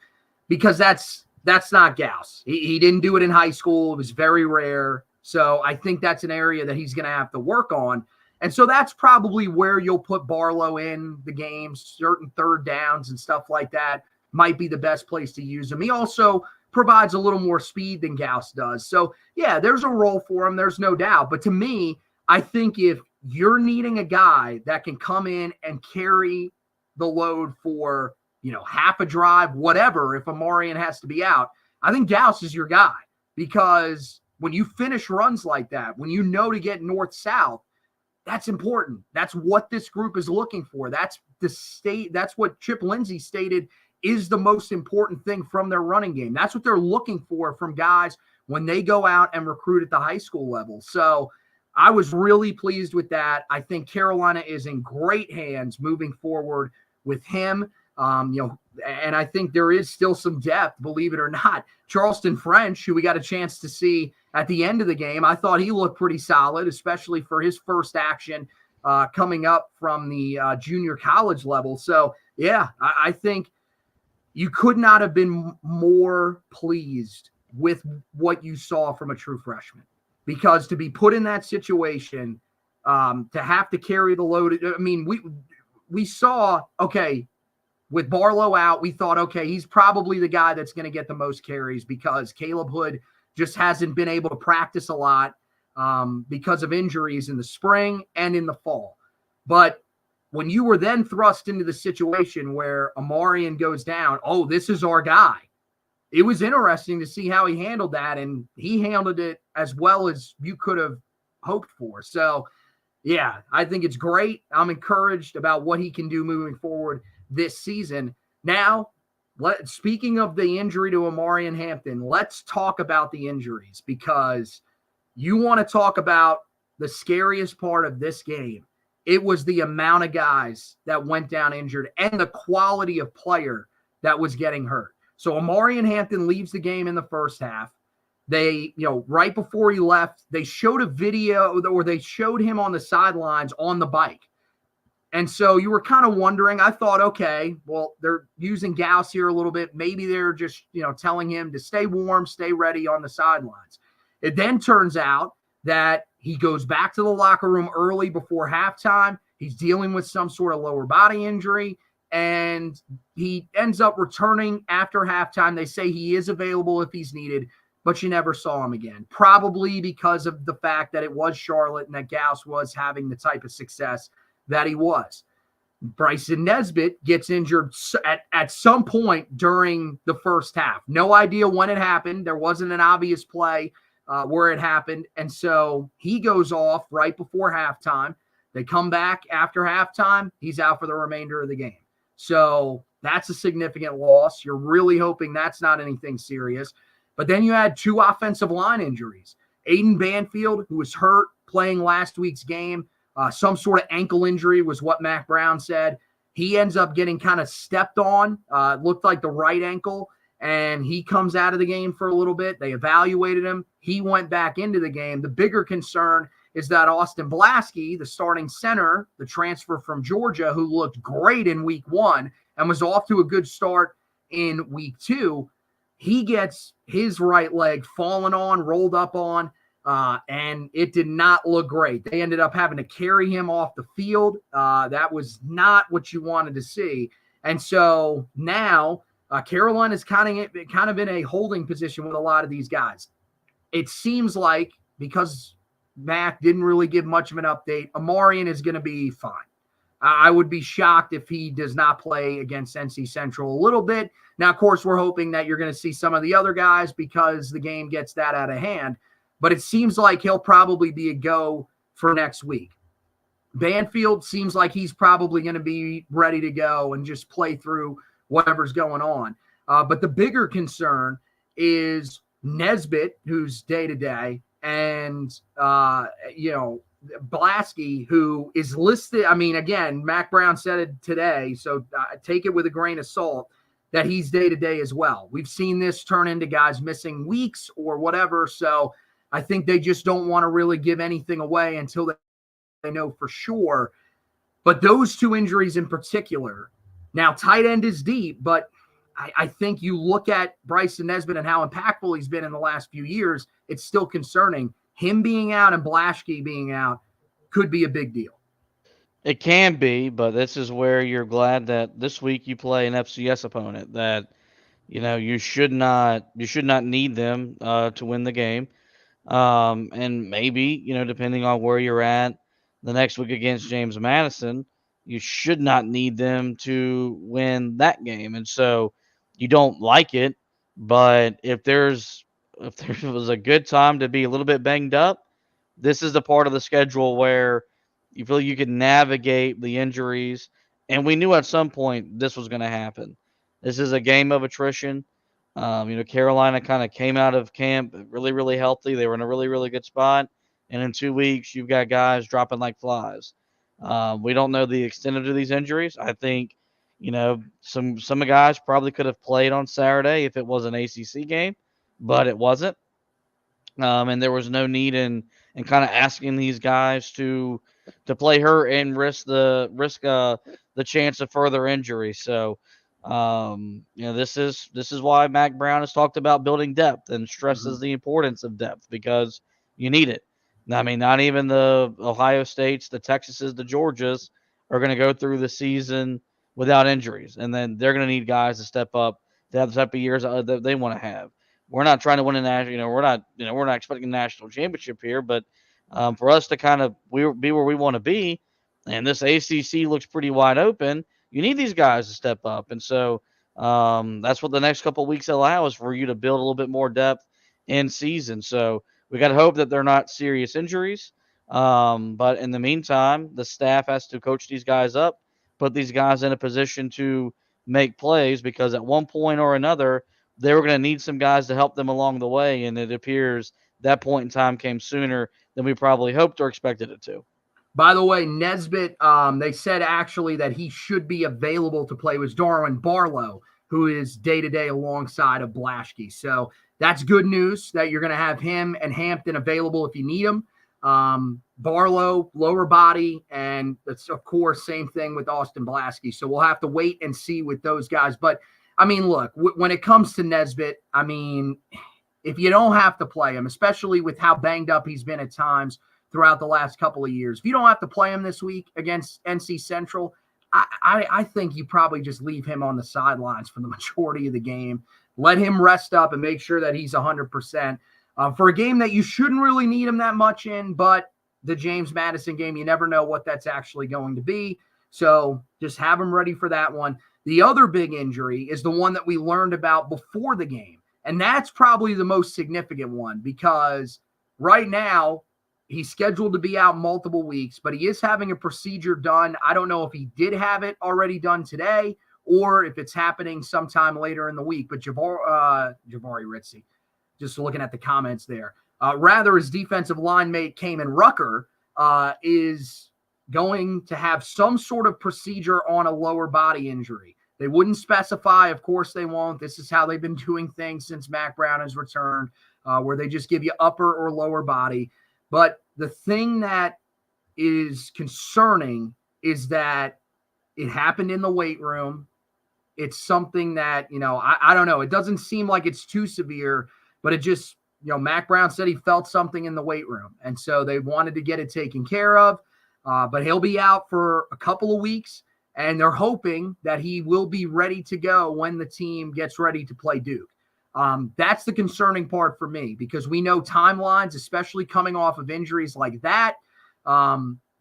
because that's not Gauss. He didn't do it in high school. It was very rare. So I think that's an area that he's going to have to work on. And so that's probably where you'll put Barlow in the games. Certain third downs and stuff like that might be the best place to use him. He also provides a little more speed than Gauss does. So, yeah, there's a role for him. There's no doubt. But to me, I think if you're needing a guy that can come in and carry the load for, half a drive, whatever, if Amarian has to be out, I think Gauss is your guy. Because when you finish runs like that, when you know to get north-south, that's important. That's what this group is looking for. That's what Chip Lindsey stated is the most important thing from their running game. That's what they're looking for from guys when they go out and recruit at the high school level. So I was really pleased with that. I think Carolina is in great hands moving forward with him. And I think there is still some depth, believe it or not. Charleston French, who we got a chance to see at the end of the game, I thought he looked pretty solid, especially for his first action coming up from the junior college level. So, yeah, I think you could not have been more pleased with what you saw from a true freshman, because to be put in that situation, to have to carry the load. I mean, we saw, okay, with Barlow out, we thought, okay, he's probably the guy that's going to get the most carries, because Caleb Hood just hasn't been able to practice a lot because of injuries in the spring and in the fall. But when you were then thrust into the situation where Amarian goes down, oh, this is our guy. It was interesting to see how he handled that, and he handled it as well as you could have hoped for. So, yeah, I think it's great. I'm encouraged about what he can do moving forward this season. Now, speaking of the injury to Amarian Hampton, let's talk about the injuries, because you want to talk about the scariest part of this game. It was the amount of guys that went down injured and the quality of player that was getting hurt. So Amarian Hampton leaves the game in the first half. They, right before he left, they showed a video, or they showed him on the sidelines on the bike. And so you were kind of wondering, I thought, okay, well, they're using Gauss here a little bit. Maybe they're just, telling him to stay warm, stay ready on the sidelines. It then turns out that he goes back to the locker room early before halftime. He's dealing with some sort of lower body injury, and he ends up returning after halftime. They say he is available if he's needed, but you never saw him again, probably because of the fact that it was Charlotte and that Gauss was having the type of success that he was. Bryson Nesbitt gets injured at some point during the first half. No idea when it happened. There wasn't an obvious play where it happened. And so he goes off right before halftime. They come back after halftime. He's out for the remainder of the game. So that's a significant loss. You're really hoping that's not anything serious. But then you had two offensive line injuries. Aiden Banfield, who was hurt playing last week's game, some sort of ankle injury was what Mac Brown said. He ends up getting kind of stepped on, looked like the right ankle, and he comes out of the game for a little bit. They evaluated him. He went back into the game. The bigger concern is that Austin Blaski, the starting center, the transfer from Georgia, who looked great in week 1 and was off to a good start in week 2, he gets his right leg fallen on, rolled up on, and it did not look great. They ended up having to carry him off the field. That was not what you wanted to see. And so now Carolina is kind of in a holding position with a lot of these guys. It seems like, because Mac didn't really give much of an update, Amarian is going to be fine. I would be shocked if he does not play against NC Central a little bit. Now, of course, we're hoping that you're going to see some of the other guys because the game gets that out of hand. But it seems like he'll probably be a go for next week. Banfield seems like he's probably going to be ready to go and just play through whatever's going on. But the bigger concern is Nesbitt, who's day-to-day, and, Blasky, who is listed. I mean, again, Mac Brown said it today, so take it with a grain of salt that he's day-to-day as well. We've seen this turn into guys missing weeks or whatever, so I think they just don't want to really give anything away until they know for sure. But those two injuries in particular, now tight end is deep, but I think you look at Bryson Nesbitt and how impactful he's been in the last few years, it's still concerning. Him being out and Blasky being out could be a big deal. It can be, but this is where you're glad that this week you play an FCS opponent that, you should not need them to win the game. And maybe, depending on where you're at the next week against James Madison, you should not need them to win that game. And so you don't like it, but if there was a good time to be a little bit banged up, this is the part of the schedule where you feel you can navigate the injuries. And we knew at some point this was going to happen. This is a game of attrition. Carolina kind of came out of camp really, really healthy. They were in a really, really good spot. And in 2 weeks, you've got guys dropping like flies. We don't know the extent of these injuries. I think, some guys probably could have played on Saturday if it was an ACC game, but it wasn't. And there was no need in kind of asking these guys to play hurt and risk the chance of further injury. So, this is why Mac Brown has talked about building depth and stresses the importance of depth because you need it. I mean, not even the Ohio States, the Texases, the Georgias are going to go through the season without injuries, and then they're going to need guys to step up to have the type of years that they want to have. We're not trying to win a national, we're not expecting a national championship here, but for us to kind of be where we want to be, and this ACC looks pretty wide open, you need these guys to step up. And so that's what the next couple of weeks allow is for you to build a little bit more depth in season. So we got to hope that they're not serious injuries. But in the meantime, the staff has to coach these guys up, put these guys in a position to make plays because at one point or another, they were going to need some guys to help them along the way. And it appears that point in time came sooner than we probably hoped or expected it to. By the way, Nesbitt, they said actually that he should be available to play with Darwin Barlow, who is day-to-day alongside of Blasky. So that's good news that you're going to have him and Hampton available if you need them. Barlow, lower body, and it's, of course, same thing with Austin Blasky. So we'll have to wait and see with those guys. But, I mean, look, when it comes to Nesbitt, I mean, if you don't have to play him, especially with how banged up he's been at times throughout the last couple of years, if you don't have to play him this week against NC Central, I think you probably just leave him on the sidelines for the majority of the game. Let him rest up and make sure that he's 100%. For a game that you shouldn't really need him that much in, but the James Madison game, you never know what that's actually going to be. So just have him ready for that one. The other big injury is the one that we learned about before the game. And that's probably the most significant one because right now he's scheduled to be out multiple weeks, but he is having a procedure done. I don't know if he did have it already done today or if it's happening sometime later in the week. But Jabari Ritzy, just looking at the comments there. Rather, his defensive line mate, Kamen Rucker, is going to have some sort of procedure on a lower body injury. They wouldn't specify. Of course they won't. This is how they've been doing things since Mac Brown has returned, where they just give you upper or lower body. But the thing that is concerning is that it happened in the weight room. It's something that, I don't know. It doesn't seem like it's too severe, but it just, Mac Brown said he felt something in the weight room. And so they wanted to get it taken care of. But he'll be out for a couple of weeks, and they're hoping that he will be ready to go when the team gets ready to play Duke. That's the concerning part for me because we know timelines, especially coming off of injuries like that,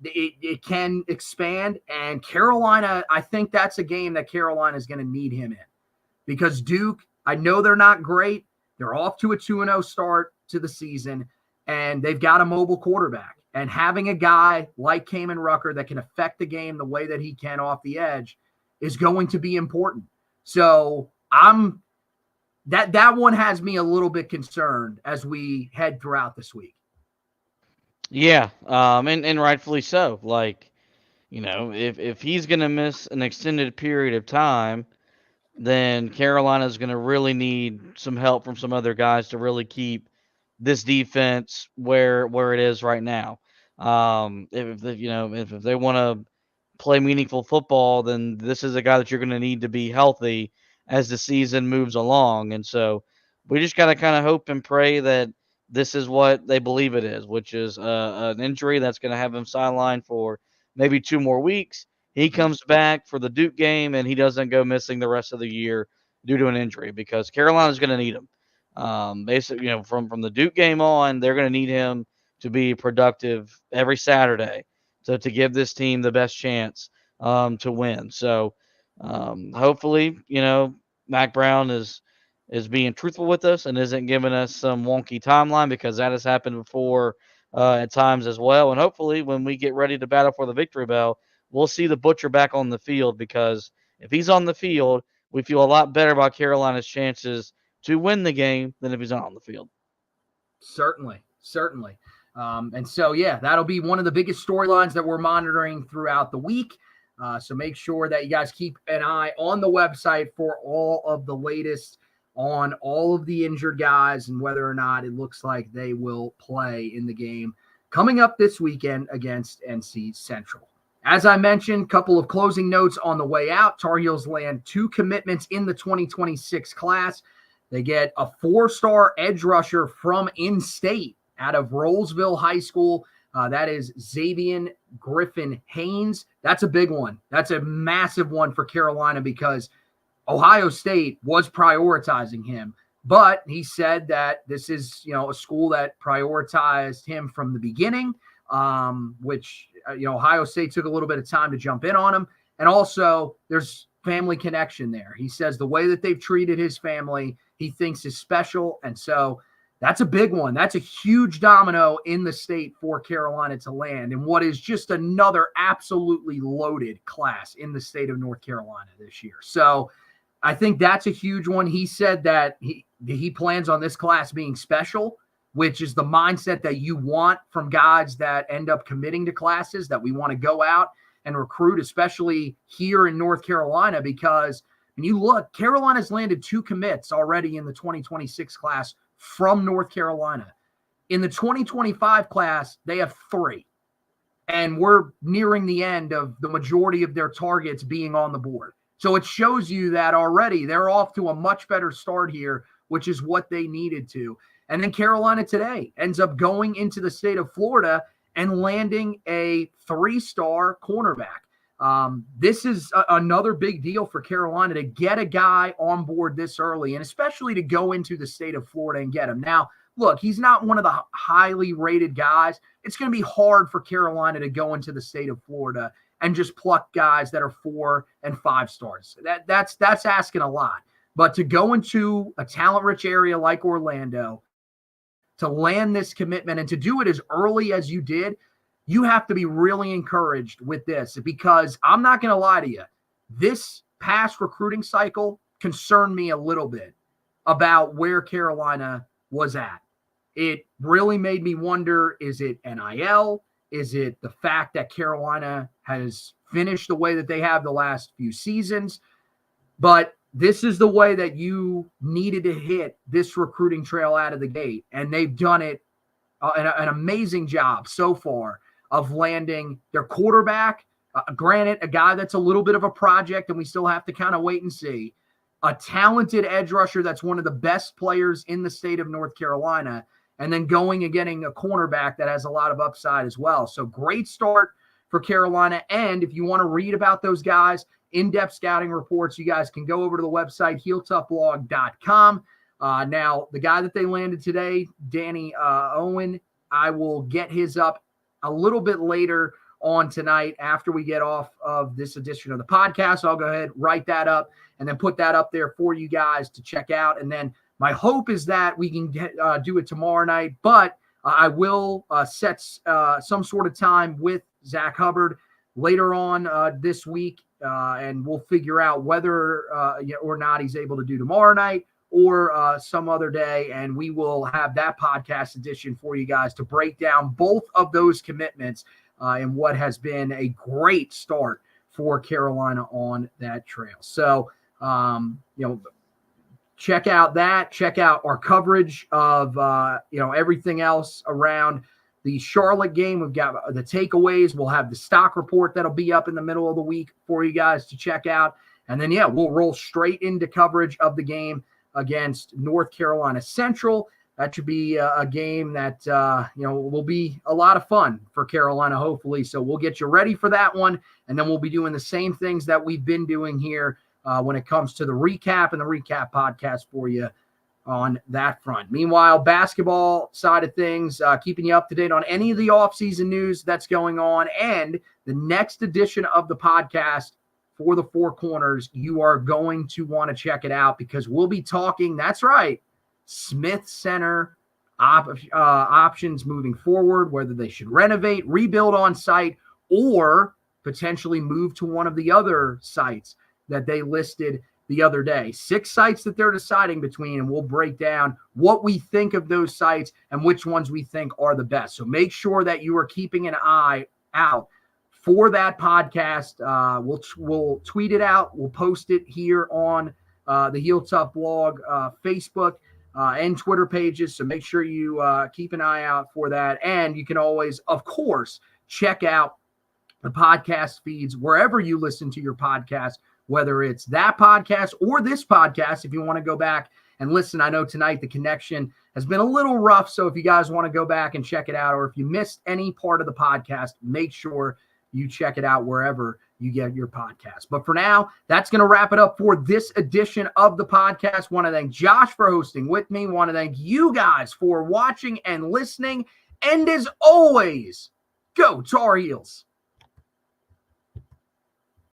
it can expand. And Carolina, I think that's a game that Carolina is going to need him in, because Duke, I know they're not great. They're off to a 2-0 start to the season, and they've got a mobile quarterback. And having a guy like Kamen Rucker that can affect the game the way that he can off the edge is going to be important. So that one has me a little bit concerned as we head throughout this week. Yeah, and rightfully so. Like, if he's gonna miss an extended period of time, then Carolina's gonna really need some help from some other guys to really keep this defense where it is right now. If they want to play meaningful football, then this is a guy that you're going to need to be healthy as the season moves along. And so we just got to kind of hope and pray that this is what they believe it is, which is an injury that's going to have him sidelined for maybe 2 more weeks. He comes back for the Duke game, and he doesn't go missing the rest of the year due to an injury, because Carolina's going to need him. Basically, from the Duke game on, they're going to need him to be productive every Saturday to give this team the best chance to win. So hopefully, Mac Brown is being truthful with us and isn't giving us some wonky timeline, because that has happened before at times as well. And hopefully when we get ready to battle for the victory bell, we'll see the Butcher back on the field, because if he's on the field, we feel a lot better about Carolina's chances to win the game than if he's not on the field. Certainly. And so, yeah, that'll be one of the biggest storylines that we're monitoring throughout the week. So make sure that you guys keep an eye on the website for all of the latest on all of the injured guys and whether or not it looks like they will play in the game coming up this weekend against NC Central. As I mentioned, a couple of closing notes on the way out. Tar Heels land 2 commitments in the 2026 class. They get a 4-star edge rusher from in-state out of Rollsville High School. That is Xavier Griffin Haynes. That's a big one. That's a massive one for Carolina, because Ohio State was prioritizing him. But he said that this is, a school that prioritized him from the beginning, which, Ohio State took a little bit of time to jump in on him. And also there's family connection there. He says the way that they've treated his family, he thinks is special. And so that's a big one. That's a huge domino in the state for Carolina to land, and what is just another absolutely loaded class in the state of North Carolina this year. So I think that's a huge one. He said that he plans on this class being special, which is the mindset that you want from guys that end up committing to classes, that we want to go out and recruit, especially here in North Carolina, because when you look, Carolina's landed 2 commits already in the 2026 class from North Carolina. In the 2025 class, they have 3. And we're nearing the end of the majority of their targets being on the board. So it shows you that already they're off to a much better start here, which is what they needed to. And then Carolina today ends up going into the state of Florida and landing a 3-star cornerback. This is another big deal for Carolina to get a guy on board this early, and especially to go into the state of Florida and get him. Now, look, he's not one of the highly rated guys. It's going to be hard for Carolina to go into the state of Florida and just pluck guys that are 4 and 5 stars. That's asking a lot. But to go into a talent-rich area like Orlando, to land this commitment and to do it as early as you did, you have to be really encouraged with this, because I'm not going to lie to you. This past recruiting cycle concerned me a little bit about where Carolina was at. It really made me wonder, is it NIL? Is it the fact that Carolina has finished the way that they have the last few seasons? But this is the way that you needed to hit this recruiting trail out of the gate. And they've done it an amazing job so far of landing their quarterback. Granted, a guy that's a little bit of a project, and we still have to kind of wait and see. A talented edge rusher that's one of the best players in the state of North Carolina, and then going and getting a cornerback that has a lot of upside as well. So great start for Carolina. And if you want to read about those guys, in-depth scouting reports, you guys can go over to the website, HeelToughBlog.com. Now, the guy that they landed today, Danny Owen, I will get his up a little bit later on tonight after we get off of this edition of the podcast. I'll go ahead, write that up, and then put that up there for you guys to check out. And then my hope is that we can do it tomorrow night, but I will set some sort of time with Zach Hubbard later on this week, and we'll figure out whether or not he's able to do tomorrow night or some other day, and we will have that podcast edition for you guys to break down both of those commitments and what has been a great start for Carolina on that trail. So, check out that. Check out our coverage of, everything else around the Charlotte game. We've got the takeaways. We'll have the stock report that'll be up in the middle of the week for you guys to check out. And then, we'll roll straight into coverage of the game against North Carolina Central. That should be a game that, will be a lot of fun for Carolina, hopefully. So we'll get you ready for that one. And then we'll be doing the same things that we've been doing here when it comes to the recap and the recap podcast for you on that front. Meanwhile, basketball side of things, keeping you up to date on any of the offseason news that's going on. And the next edition of the podcast for the Four Corners, you are going to want to check it out because we'll be talking, that's right, Smith Center options moving forward, whether they should renovate, rebuild on site, or potentially move to one of the other sites that they listed the other day. 6 sites that they're deciding between, and we'll break down what we think of those sites and which ones we think are the best. So make sure that you are keeping an eye out for that podcast. We'll tweet it out. We'll post it here on the Heel Tough blog, Facebook, and Twitter pages. So make sure you keep an eye out for that. And you can always, of course, check out the podcast feeds wherever you listen to your podcast, whether it's that podcast or this podcast. If you want to go back and listen, I know tonight the connection has been a little rough. So if you guys want to go back and check it out, or if you missed any part of the podcast, make sure you check it out wherever you get your podcast. But for now, that's going to wrap it up for this edition of the podcast. Want to thank Josh for hosting with me. Want to thank you guys for watching and listening. And as always, go Tar Heels.